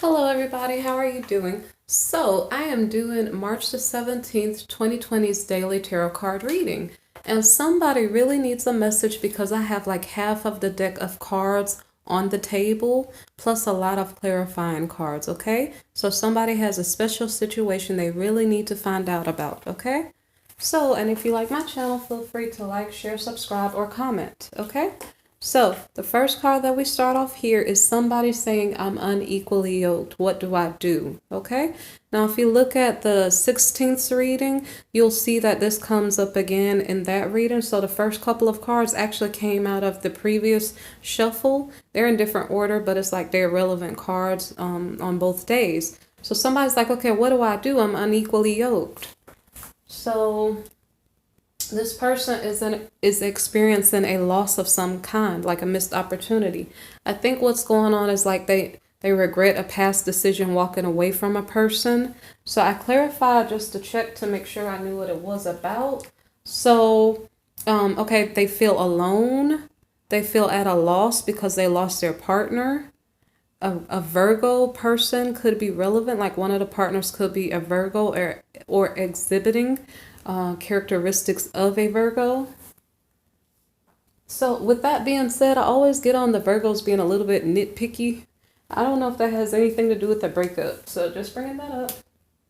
Hello everybody, how are you doing? So I am doing March the 17th, 2020's daily tarot card reading. And somebody really needs a message because I have like half of the deck of cards on the table, plus a lot of clarifying cards, okay? So somebody has a special situation they really need to find out about, okay? So, and if you like my channel, feel free to like, share, subscribe, or comment, okay? So, the first card that we start off here is somebody saying, I'm unequally yoked. What do I do? Okay. Now, if you look at the 16th reading, you'll see that this comes up again in that reading. So, the first couple of cards actually came out of the previous shuffle. They're in different order, but it's like they're relevant cards on both days. So, somebody's like, okay, what do I do? I'm unequally yoked. So, this person is experiencing a loss of some kind, like a missed opportunity. I think what's going on is like they regret a past decision walking away from a person. So I clarified just to check to make sure I knew what it was about. So okay, they feel alone. They feel at a loss because they lost their partner. A Virgo person could be relevant, like one of the partners could be a Virgo or exhibiting characteristics of a Virgo. So with that being said, I always get on the Virgos being a little bit nitpicky. I don't know if that has anything to do with the breakup, so just bringing that up.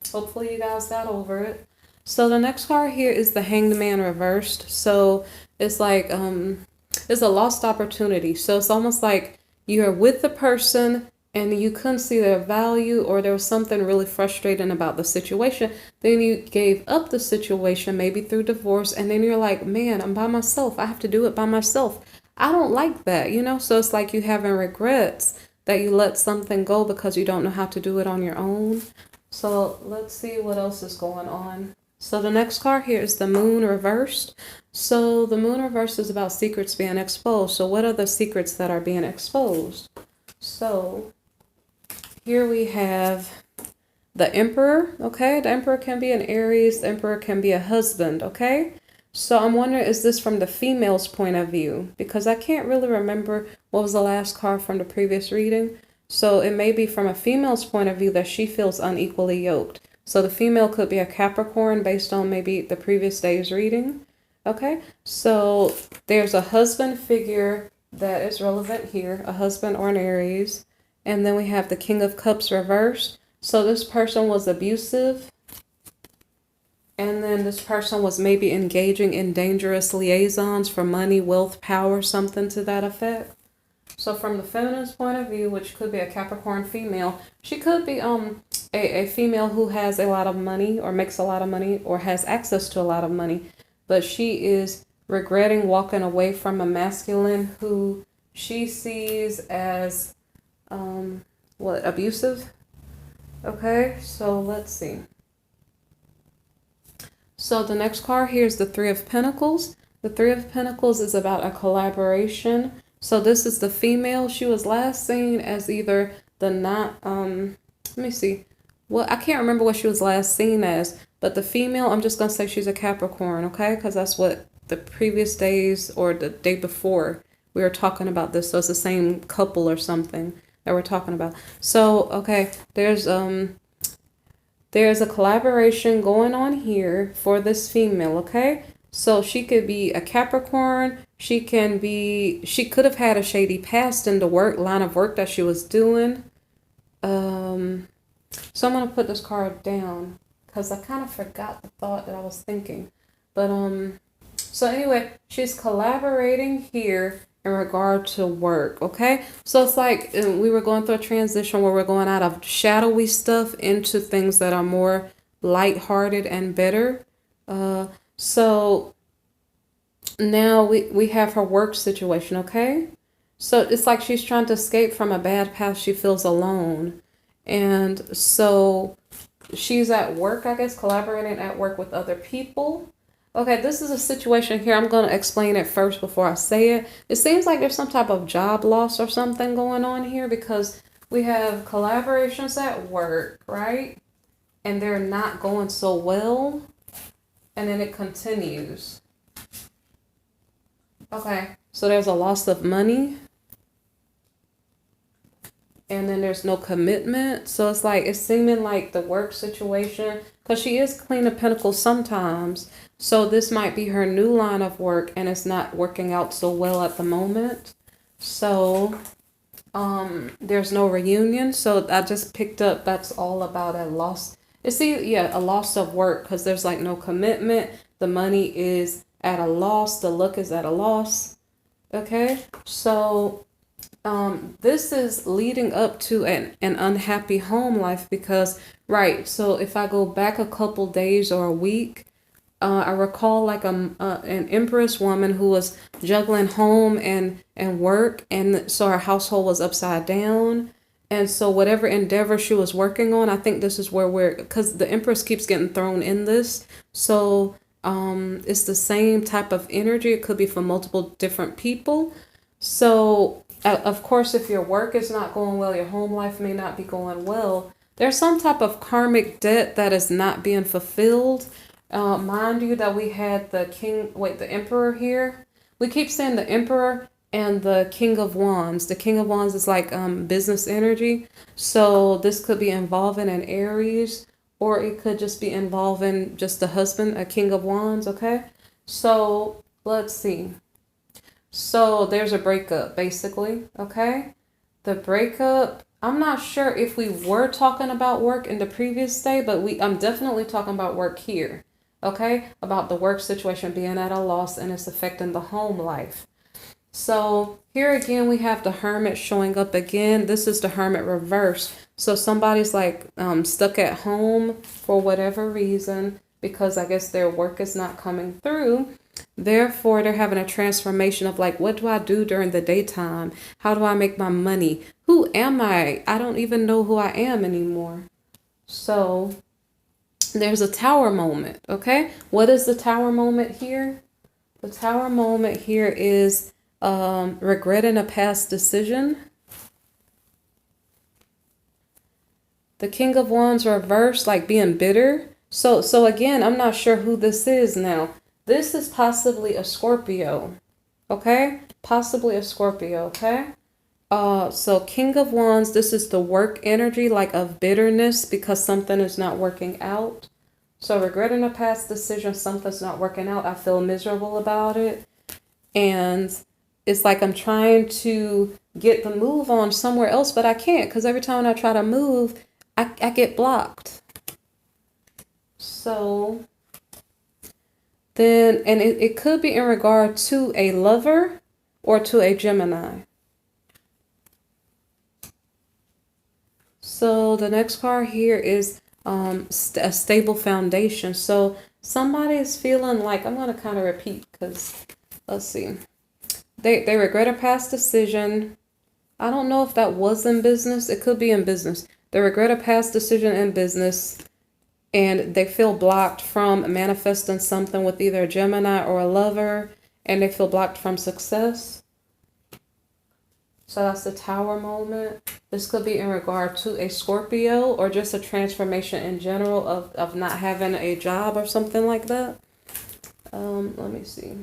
Hopefully you guys got over it. So the next card here is the Hanged Man reversed. So it's like it's a lost opportunity. So it's almost like you're with the person and you couldn't see their value, or there was something really frustrating about the situation. Then you gave up the situation, maybe through divorce, and then you're like, man, I'm by myself. I have to do it by myself. I don't like that, you know? So it's like you having regrets that you let something go because you don't know how to do it on your own. So let's see what else is going on. So the next card here is the Moon reversed. So the Moon reversed is about secrets being exposed. So what are the secrets that are being exposed? So here we have the Emperor, okay? The Emperor can be an Aries. The Emperor can be a husband, okay? So I'm wondering, is this from the female's point of view? Because I can't really remember what was the last card from the previous reading. So it may be from a female's point of view that she feels unequally yoked. So the female could be a Capricorn based on maybe the previous day's reading. Okay, so there's a husband figure that is relevant here, a husband or an Aries. And then we have the King of Cups reversed. So this person was abusive. And then this person was maybe engaging in dangerous liaisons for money, wealth, power, something to that effect. So from the feminine's point of view, which could be a Capricorn female, she could be a female who has a lot of money or makes a lot of money or has access to a lot of money. But she is regretting walking away from a masculine who she sees as abusive. Okay, so let's see. So the next card here is the Three of Pentacles. The Three of Pentacles is about a collaboration. So this is the female. She was last seen as either the let me see. Well, I can't remember what she was last seen as, but the female, I'm just going to say she's a Capricorn, okay? Because that's what the previous days or the day before we were talking about this. So it's the same couple or something that we're talking about. So, okay, there's a collaboration going on here for this female, okay? So she could be a Capricorn. She could have had a shady past in the line of work that she was doing. So I'm going to put this card down because I kind of forgot the thought that I was thinking. But, so anyway, she's collaborating here in regard to work, okay? So it's like we were going through a transition where we're going out of shadowy stuff into things that are more lighthearted and better. So now we have her work situation, okay? So it's like she's trying to escape from a bad past. She feels alone. And so she's at work, I guess, collaborating at work with other people. Okay, this is a situation here. I'm going to explain it first before I say it. It seems like there's some type of job loss or something going on here because we have collaborations at work, right? And they're not going so well. And then it continues. Okay, so there's a loss of money. and then there's no commitment. So it's like, it's seeming like the work situation, because she is Queen of Pentacles sometimes. So this might be her new line of work, and it's not working out so well at the moment. So there's no reunion. So I just picked up that's all about a loss. It's a loss of work, because there's like no commitment. The money is at a loss. The look is at a loss. Okay, so this is leading up to an unhappy home life, because, right, so if I go back a couple days or a week, I recall like an empress woman who was juggling home and work, and so her household was upside down. And so whatever endeavor she was working on, I think this is where because the empress keeps getting thrown in this. So it's the same type of energy. It could be for multiple different people. So of course, if your work is not going well, your home life may not be going well. There's some type of karmic debt that is not being fulfilled. Mind you that we had the emperor here. We keep saying the emperor and the king of wands. The king of wands is like business energy. So this could be involving an Aries, or it could just be involving just the husband, a king of wands. Okay. So let's see. So there's a breakup basically. Okay. The breakup, I'm not sure if we were talking about work in the previous day, but I'm definitely talking about work here. Okay, about the work situation being at a loss and it's affecting the home life. So here again, we have the hermit showing up again. This is the hermit reverse. So somebody's like stuck at home for whatever reason, because I guess their work is not coming through. Therefore, they're having a transformation of like, what do I do during the daytime? How do I make my money? Who am I? I don't even know who I am anymore. So there's a tower moment, okay? What is the tower moment here? The tower moment here is regretting a past decision. The king of wands reversed, like being bitter. So again, I'm not sure who this is now. This is possibly a Scorpio, okay? Possibly a Scorpio, okay? So king of wands, this is the work energy, like of bitterness because something is not working out. So regretting a past decision, something's not working out. I feel miserable about it. And it's like I'm trying to get the move on somewhere else, but I can't, because every time I try to move, I get blocked. So then, and it could be in regard to a lover or to a Gemini. So the next card here is a stable foundation. So somebody is feeling like, I'm going to kind of repeat because let's see. They regret a past decision. I don't know if that was in business. It could be in business. They regret a past decision in business, and they feel blocked from manifesting something with either a Gemini or a lover, and they feel blocked from success. So that's the tower moment. This could be in regard to a Scorpio or just a transformation in general of not having a job or something like that. Let me see.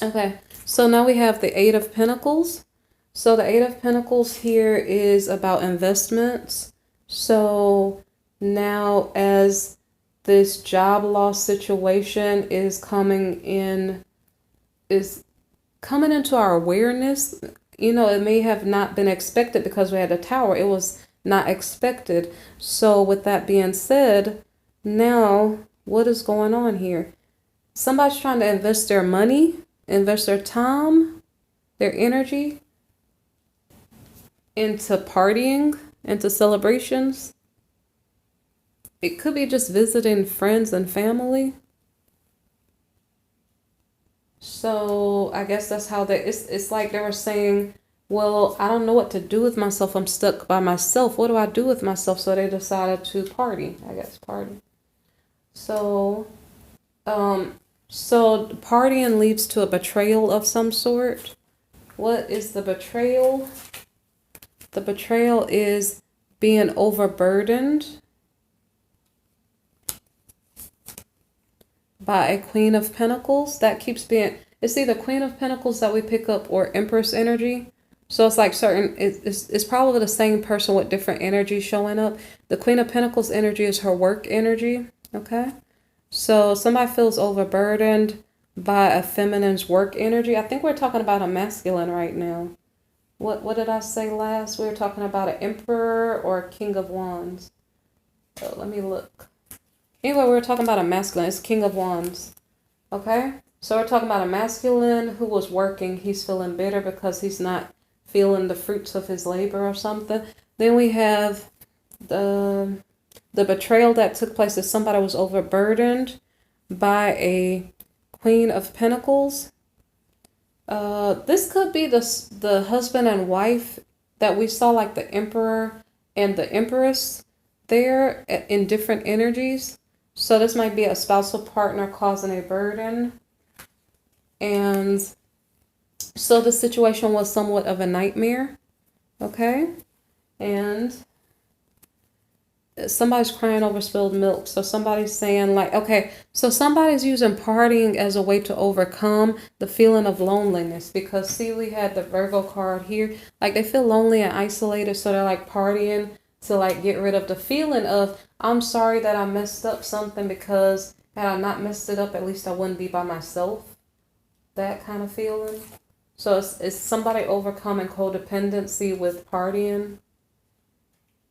Okay, so now we have the Eight of Pentacles. So the Eight of Pentacles here is about investments. So now as this job loss situation is coming into our awareness, you know, it may have not been expected because we had a tower. It was not expected. So with that being said, now what is going on here? Somebody's trying to invest their money, invest their time, their energy into partying, into celebrations. It could be just visiting friends and family. So I guess that's how it's like they were saying, well, I don't know what to do with myself. I'm stuck by myself. What do I do with myself? So they decided to party, I guess, party. So, so partying leads to a betrayal of some sort. What is the betrayal? The betrayal is being overburdened by a Queen of Pentacles. That keeps being, it's either Queen of Pentacles that we pick up or Empress energy. So it's like it's probably the same person with different energy showing up. The Queen of Pentacles energy is her work energy. Okay. So somebody feels overburdened by a feminine's work energy. I think we're talking about a masculine right now. What did I say last? We were talking about an Emperor or a King of Wands. Oh, let me look. Anyway, we were talking about a masculine. It's King of Wands. Okay? So we're talking about a masculine who was working. He's feeling bitter because he's not feeling the fruits of his labor or something. Then we have the betrayal that took place that somebody was overburdened by a Queen of Pentacles. This could be the husband and wife that we saw, like the Emperor and the Empress there in different energies. So this might be a spousal partner causing a burden. And so the situation was somewhat of a nightmare. Okay. And somebody's crying over spilled milk. So somebody's saying like, okay, so somebody's using partying as a way to overcome the feeling of loneliness, because see, we had the Virgo card here. Like they feel lonely and isolated. So they're like partying to like get rid of the feeling of, I'm sorry that I messed up something, because had I not messed it up, at least I wouldn't be by myself. That kind of feeling. So it's somebody overcoming codependency with partying.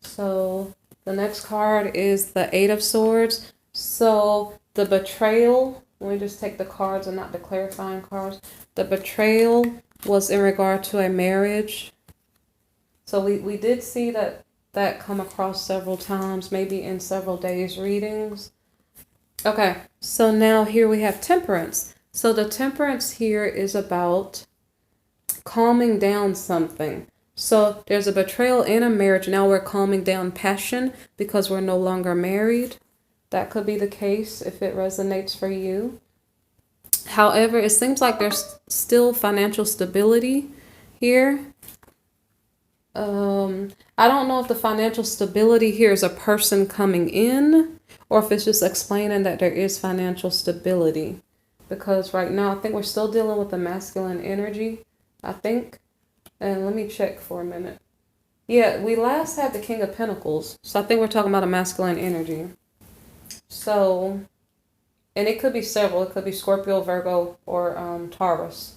So the next card is the Eight of Swords. So the betrayal, let me just take the cards and not the clarifying cards. The betrayal was in regard to a marriage. So we did see that come across several times, maybe in several days' readings. Okay, so now here we have Temperance. So the Temperance here is about calming down something. So there's a betrayal in a marriage. Now we're calming down passion because we're no longer married. That could be the case if it resonates for you. However, it seems like there's still financial stability here. I don't know if the financial stability here is a person coming in or if it's just explaining that there is financial stability. Because right now I think we're still dealing with the masculine energy, I think. And let me check for a minute. Yeah, we last had the King of Pentacles. So I think we're talking about a masculine energy. So, and it could be several. It could be Scorpio, Virgo, or Taurus.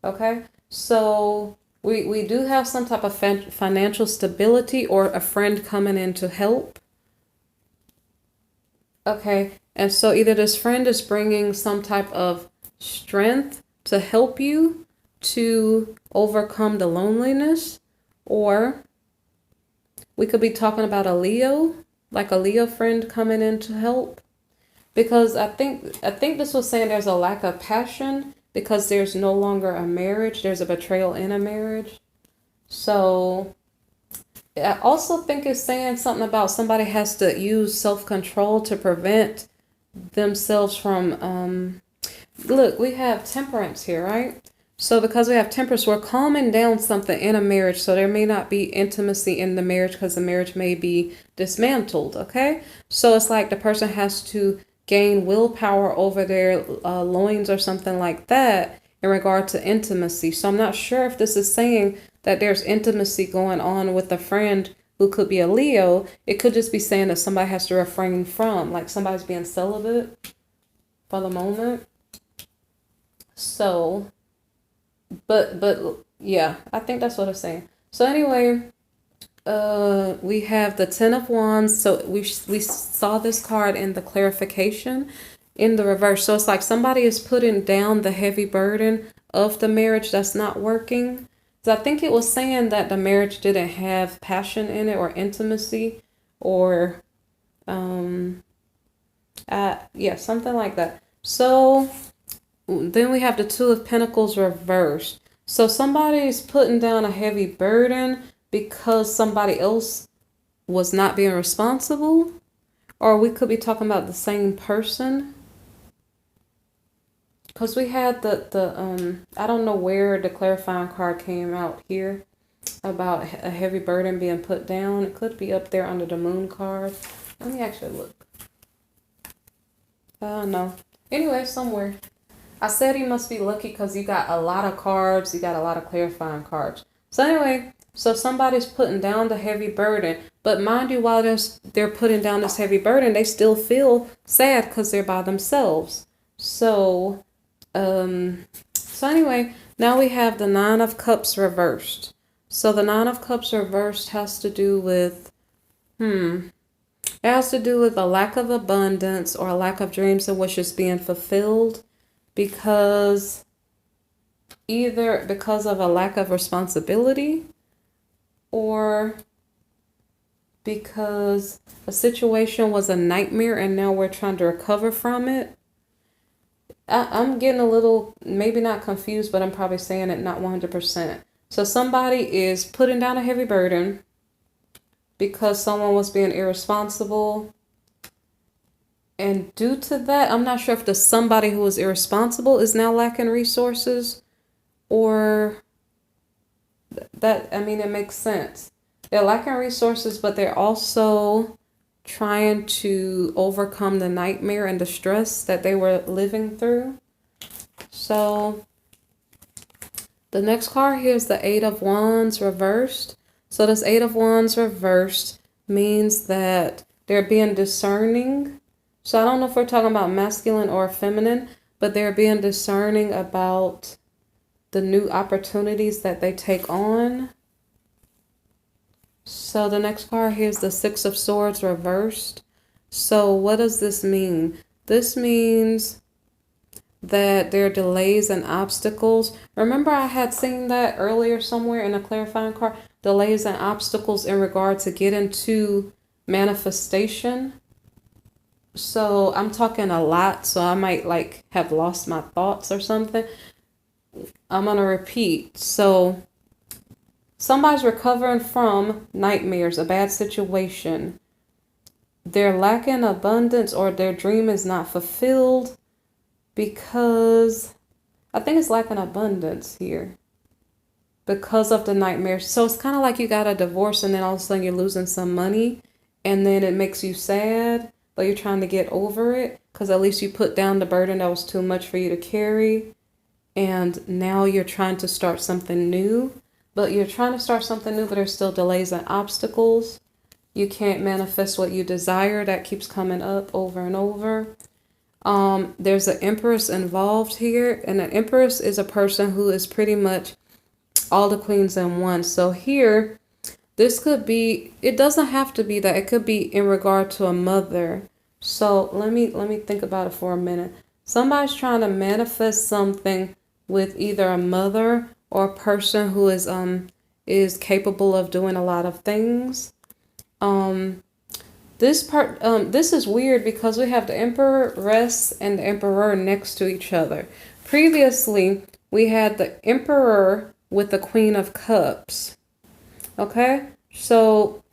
Okay? So we do have some type of financial stability or a friend coming in to help. Okay? And so either this friend is bringing some type of strength to help you to overcome the loneliness, or we could be talking about a Leo, like a Leo friend coming in to help. Because I think this was saying there's a lack of passion because there's no longer a marriage. There's a betrayal in a marriage. So I also think it's saying something about somebody has to use self-control to prevent themselves from, look, we have Temperance here, right? So because we have Temperance, we're calming down something in a marriage. So there may not be intimacy in the marriage because the marriage may be dismantled, okay? So it's like the person has to gain willpower over their loins or something like that in regard to intimacy. So I'm not sure if this is saying that there's intimacy going on with a friend who could be a Leo. It could just be saying that somebody has to refrain from, like somebody's being celibate for the moment. So... But yeah, I think that's what it's saying. So anyway, we have the Ten of Wands. So we saw this card in the clarification in the reverse. So it's like somebody is putting down the heavy burden of the marriage that's not working. So I think it was saying that the marriage didn't have passion in it or intimacy or yeah, something like that. So then we have the Two of Pentacles reversed. So somebody's putting down a heavy burden because somebody else was not being responsible. Or we could be talking about the same person. Because we had the I don't know where the clarifying card came out here about a heavy burden being put down. It could be up there under the Moon card. Let me actually look. No. Anyway, somewhere. I said you must be lucky because you got a lot of cards. You got a lot of clarifying cards. So anyway, so somebody's putting down the heavy burden. But mind you, while they're putting down this heavy burden, they still feel sad because they're by themselves. So, so anyway, now we have the Nine of Cups reversed. So the Nine of Cups reversed has to do with, it has to do with a lack of abundance or a lack of dreams and wishes being fulfilled either because of a lack of responsibility or because a situation was a nightmare and now we're trying to recover from it. I'm getting a little, maybe not confused, but I'm probably saying it not 100%. So somebody is putting down a heavy burden because someone was being irresponsible. And due to that, I'm not sure if the somebody who was irresponsible is now lacking resources or that, I mean, it makes sense. They're lacking resources, but they're also trying to overcome the nightmare and the stress that they were living through. So the next card here is the Eight of Wands reversed. So this Eight of Wands reversed means that they're being discerning. So I don't know if we're talking about masculine or feminine, but they're being discerning about the new opportunities that they take on. So the next card here is the Six of Swords reversed. So what does this mean? This means that there are delays and obstacles. Remember I had seen that earlier somewhere in a clarifying card. Delays and obstacles in regard to getting to manifestation. So I'm talking a lot, so I might like have lost my thoughts or something. I'm going to repeat. So somebody's recovering from nightmares, a bad situation. They're lacking abundance or their dream is not fulfilled because I think it's lacking abundance here because of the nightmares. So it's kind of like you got a divorce and then all of a sudden you're losing some money and then it makes you sad, but you're trying to get over it because at least you put down the burden that was too much for you to carry. And now you're trying to start something new. But you're trying to start something new, but there's still delays and obstacles. You can't manifest what you desire. That keeps coming up over and over. There's an Empress involved here. And an Empress is a person who is pretty much all the queens in one. So here, this could be, it doesn't have to be that. It could be in regard to a mother. So let me think about it for a minute. Somebody's trying to manifest something with either a mother or a person who is capable of doing a lot of things. This is weird because we have the Empress and the Emperor next to each other. Previously, we had the Emperor with the Queen of Cups. Okay, so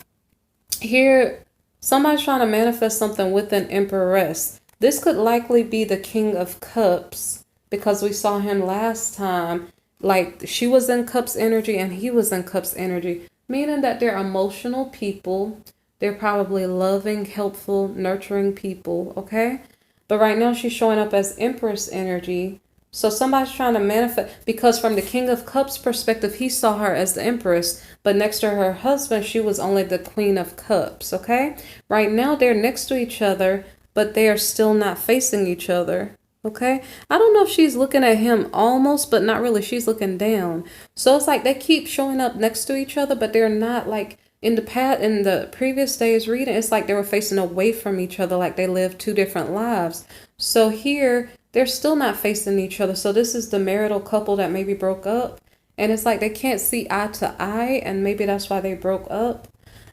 here somebody's trying to manifest something with an Empress. This could likely be the King of Cups because we saw him last time. Like she was in Cups energy and he was in Cups energy, meaning that they're emotional people. They're probably loving, helpful, nurturing people. Okay. But right now she's showing up as Empress energy. So somebody's trying to manifest because from the King of Cups perspective, he saw her as the Empress, but next to her husband, she was only the Queen of Cups. Okay. Right now they're next to each other, but they are still not facing each other. Okay, I don't know if she's looking at him almost, but not really. She's looking down. So it's like they keep showing up next to each other, but they're not like in the previous day's reading. It's like they were facing away from each other, like they lived two different lives. So here they're still not facing each other. So this is the marital couple that maybe broke up, and it's like they can't see eye to eye, and maybe that's why they broke up.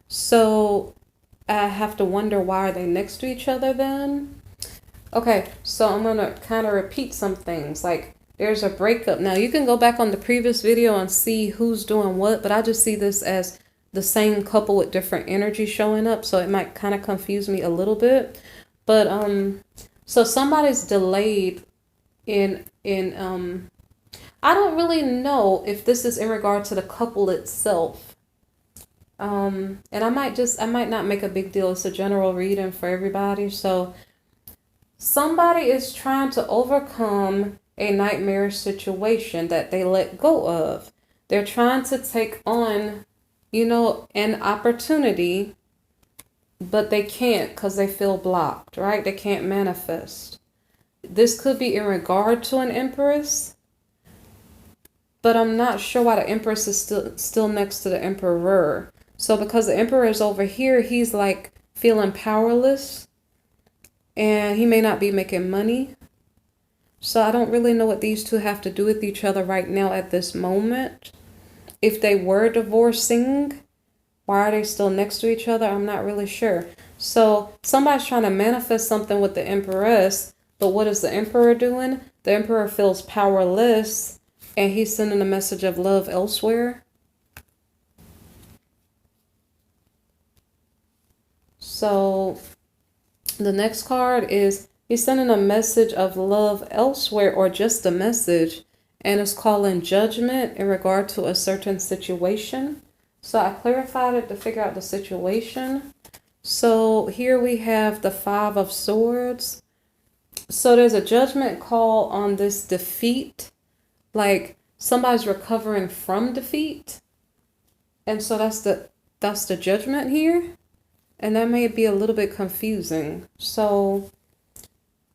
So I have to wonder, why are they next to each other then? Okay, so I'm going to kind of repeat some things. Like there's a breakup. Now you can go back on the previous video and see who's doing what, but I just see this as the same couple with different energy showing up. So it might kind of confuse me a little bit. But so somebody's delayed in I don't really know if this is in regard to the couple itself. And I might not make a big deal. It's a general reading for everybody. So somebody is trying to overcome a nightmare situation that they let go of. They're trying to take on, you know, an opportunity, but they can't because they feel blocked, right? They can't manifest. This could be in regard to an empress, but I'm not sure why the empress is still next to the emperor. So because the emperor is over here, he's like feeling powerless, and he may not be making money. So I don't really know what these two have to do with each other right now at this moment. If they were divorcing, why are they still next to each other? I'm not really sure. So somebody's trying to manifest something with the empress, but what is the emperor doing? The emperor feels powerless, and he's sending a message of love elsewhere. So the next card is he's sending a message of love elsewhere, or just a message, and it's calling judgment in regard to a certain situation. So I clarified it to figure out the situation. So here we have the 5 of Swords. So there's a judgment call on this defeat, like somebody's recovering from defeat. And so that's the judgment here. And that may be a little bit confusing. So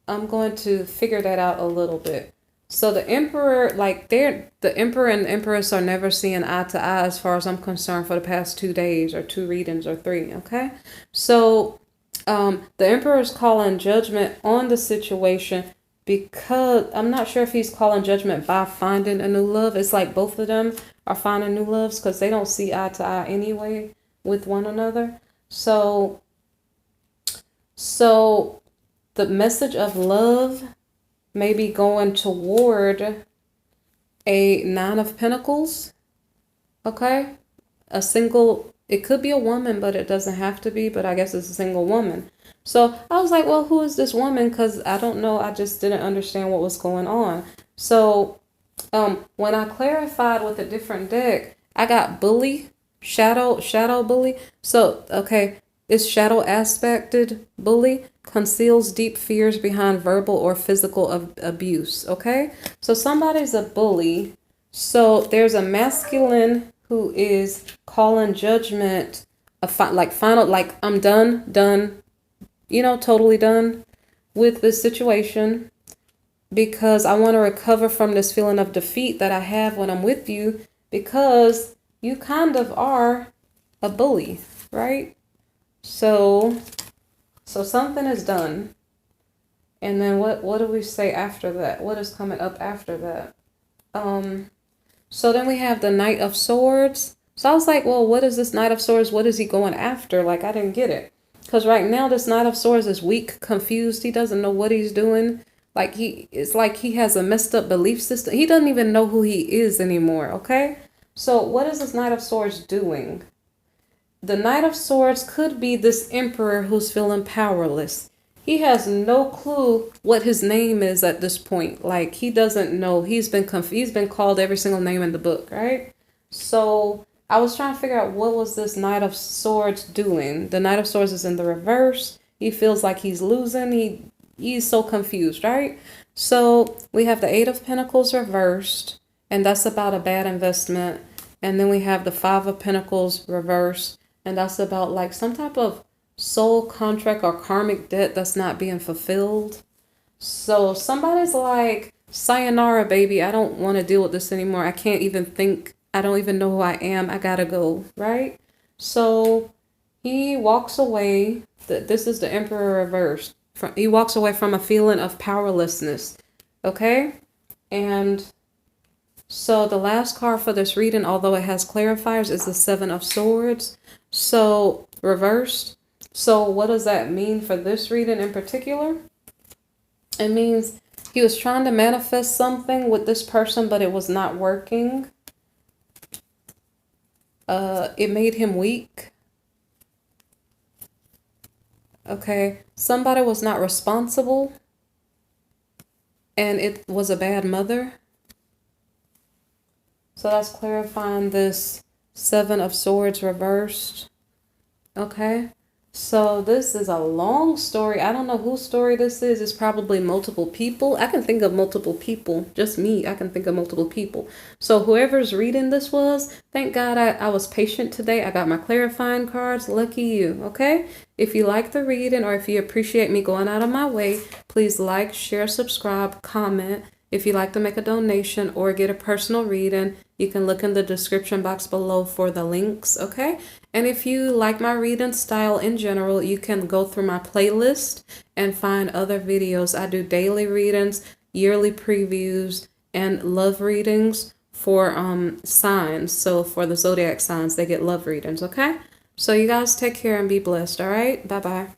I'm going to figure that out a little bit. So the emperor, like the emperor and the empress are never seeing eye to eye as far as I'm concerned for the past 2 days or 2 readings or 3. Okay. So the emperor is calling judgment on the situation, because I'm not sure if he's calling judgment by finding a new love. It's like both of them are finding new loves because they don't see eye to eye anyway with one another. So the message of love may be going toward a 9 of Pentacles. Okay. It could be a woman, but it doesn't have to be, but I guess it's a single woman. So I was like, well, who is this woman? Because I don't know. I just didn't understand what was going on. So when I clarified with a different deck, I got bully, shadow bully. So, okay, it's shadow aspected bully, conceals deep fears behind verbal or physical abuse. Okay, so somebody's a bully. So there's a masculine who is calling judgment, like final, like I'm done, you know, totally done with this situation, because I want to recover from this feeling of defeat that I have when I'm with you, because you kind of are a bully, right? So something is done. And then what do we say after that? What is coming up after that? So then we have the Knight of Swords. So I was like, well, what is this Knight of Swords? What is he going after? Like, I didn't get it. Because right now this Knight of Swords is weak, confused. He doesn't know what he's doing. It's like he has a messed up belief system. He doesn't even know who he is anymore, okay? So what is this Knight of Swords doing? The Knight of Swords could be this emperor who's feeling powerless. He has no clue what his name is at this point. Like, he doesn't know. He's been called every single name in the book, right? So I was trying to figure out what was this Knight of Swords doing. The Knight of Swords is in the reverse. He feels like he's losing. He's so confused, right? So we have the 8 of Pentacles reversed, and that's about a bad investment. And then we have the 5 of Pentacles reversed, and that's about like some type of soul contract or karmic debt that's not being fulfilled. So somebody's like, sayonara, baby. I don't want to deal with this anymore. I can't even think. I don't even know who I am. I gotta go, right? So he walks away. This is the Emperor reversed. He walks away from a feeling of powerlessness. Okay? And so the last card for this reading, although it has clarifiers, is the 7 of Swords. So reversed. So what does that mean for this reading in particular? It means he was trying to manifest something with this person, but it was not working. It made him weak. Okay. Somebody was not responsible, and it was a bad mother. So that's clarifying this 7 of Swords reversed. Okay. So this is a long story. I don't know whose story this is. It's probably multiple people. I can think of multiple people. Just me. I can think of multiple people. So whoever's reading this was, thank God I was patient today. I got my clarifying cards. Lucky you. Okay? If you like the reading or if you appreciate me going out of my way, please like, share, subscribe, comment. If you'd like to make a donation or get a personal reading, you can look in the description box below for the links, okay? And if you like my reading style in general, you can go through my playlist and find other videos. I do daily readings, yearly previews, and love readings for signs. So for the zodiac signs, they get love readings, okay? So you guys take care and be blessed, all right? Bye-bye.